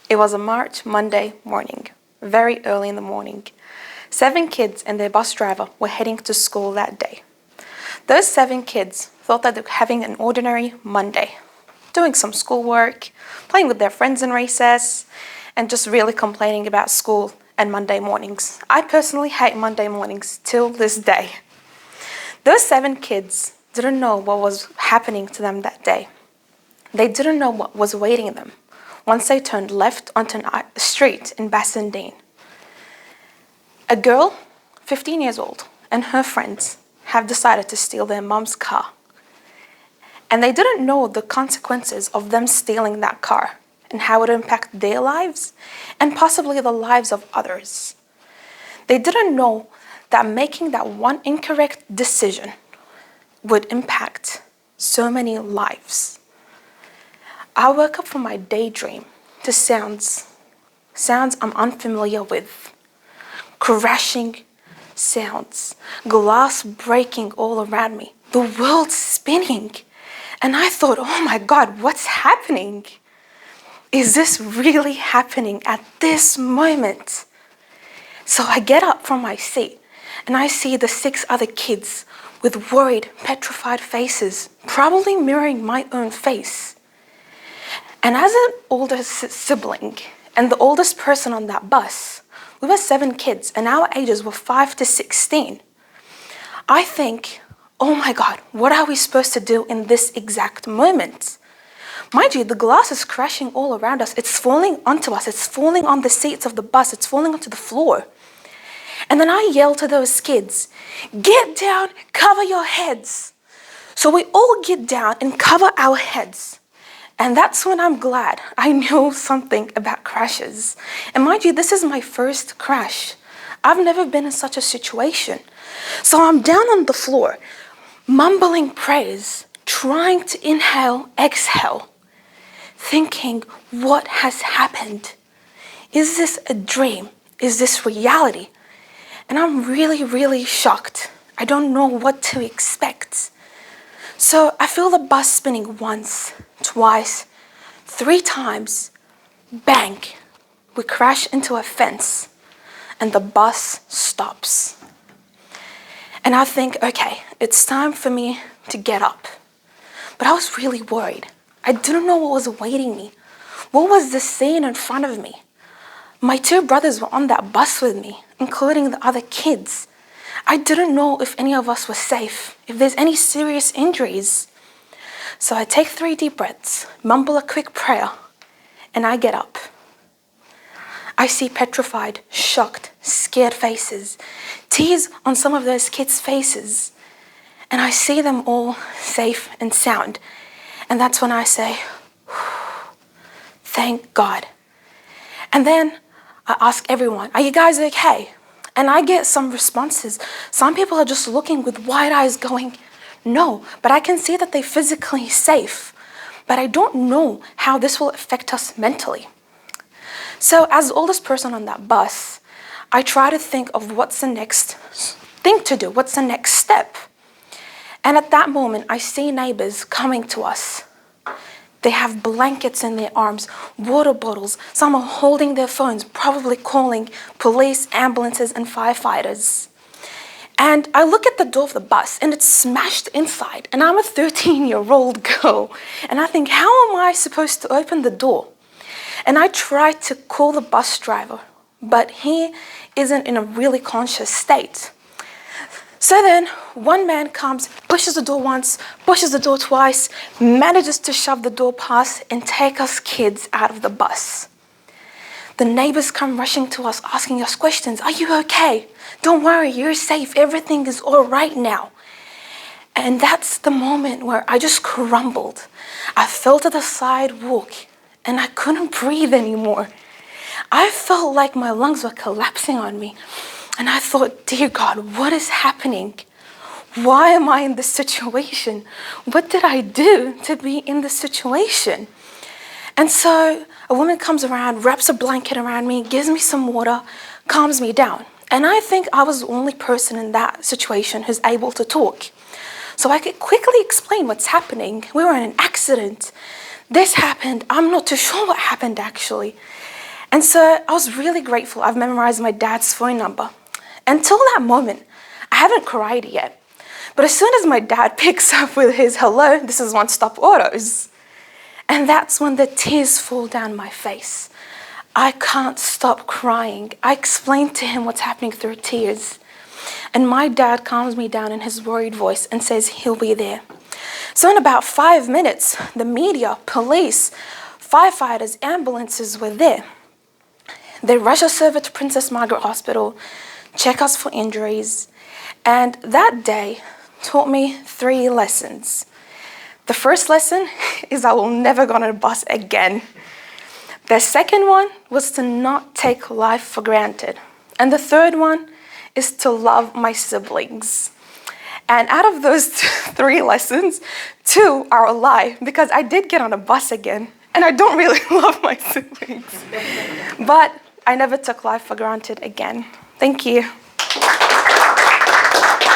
It was a March Monday morning, very early in the morning. 7 kids and their bus driver were heading to school that day. Those 7 kids thought that they were having an ordinary Monday, doing some schoolwork, playing with their friends in recess, and just really complaining about school and Monday mornings. I personally hate Monday mornings till this day. Those 7 kids didn't know what was happening to them that day. They didn't know what was awaiting them once they turned left onto a street in Bassendean. A girl, 15 years old, and her friends have decided to steal their mum's car. And they didn't know the consequences of them stealing that car and how it would impact their lives and possibly the lives of others. They didn't know that making that one incorrect decision would impact so many lives. I woke up from my daydream to sounds I'm unfamiliar with. Crashing sounds, glass breaking all around me, the world spinning. And I thought, oh my God, what's happening? Is this really happening at this moment? So I get up from my seat and I see the 6 other kids with worried, petrified faces, probably mirroring my own face. And as an older sibling and the oldest person on that bus, we were 7 kids and our ages were 5 to 16. I think, oh my God, what are we supposed to do in this exact moment? Mind you, the glass is crashing all around us. It's falling onto us. It's falling on the seats of the bus. It's falling onto the floor. And then I yell to those kids, get down, cover your heads. So we all get down and cover our heads. And that's when I'm glad I knew something about crashes. And mind you, this is my first crash. I've never been in such a situation. So I'm down on the floor, mumbling prayers, trying to inhale, exhale, thinking, what has happened? Is this a dream? Is this reality? And I'm really, really shocked. I don't know what to expect. So I feel the bus spinning once, twice, 3 times. Bang! We crash into a fence and the bus stops. And I think, okay, it's time for me to get up. But I was really worried. I didn't know what was awaiting me. What was the scene in front of me? My 2 brothers were on that bus with me, including the other kids. I didn't know if any of us were safe, if there's any serious injuries. So I take 3 deep breaths, mumble a quick prayer, and I get up. I see petrified, shocked, scared faces, tears on some of those kids' faces, and I see them all safe and sound. And that's when I say, thank God. And then I ask everyone, are you guys okay? And I get some responses. Some people are just looking with wide eyes going, no, but I can see that they're physically safe. But I don't know how this will affect us mentally. So as the oldest person on that bus, I try to think of what's the next thing to do, what's the next step. And at that moment, I see neighbors coming to us. They have blankets in their arms, water bottles. Some are holding their phones, probably calling police, ambulances, and firefighters. And I look at the door of the bus and it's smashed inside. And I'm a 13-year-old girl. And I think, how am I supposed to open the door? And I try to call the bus driver, but he isn't in a really conscious state. So then one man comes, pushes the door once, pushes the door twice, manages to shove the door past and take us kids out of the bus. The neighbors come rushing to us, asking us questions. Are you okay? Don't worry, you're safe. Everything is all right now. And that's the moment where I just crumbled. I fell to the sidewalk and I couldn't breathe anymore. I felt like my lungs were collapsing on me. And I thought, dear God, what is happening? Why am I in this situation? What did I do to be in this situation? And so a woman comes around, wraps a blanket around me, gives me some water, calms me down. And I think I was the only person in that situation who's able to talk. So I could quickly explain what's happening. We were in an accident. this happened. I'm not too sure what happened actually. And so I was really grateful. I've memorized my dad's phone number. Until that moment, I haven't cried yet. But as soon as my dad picks up with his hello, this is One Stop Autos. And that's when the tears fall down my face. I can't stop crying. I explain to him what's happening through tears. And my dad calms me down in his worried voice and says he'll be there. So in about 5 minutes, the media, police, firefighters, ambulances were there. They rush us over to Princess Margaret Hospital, check us for injuries, and that day taught me 3 lessons. The first lesson is I will never go on a bus again. The second one was to not take life for granted. And the third one is to love my siblings. And out of those 3 lessons, 2 are a lie because I did get on a bus again and I don't really love my siblings. But I never took life for granted again. Thank you.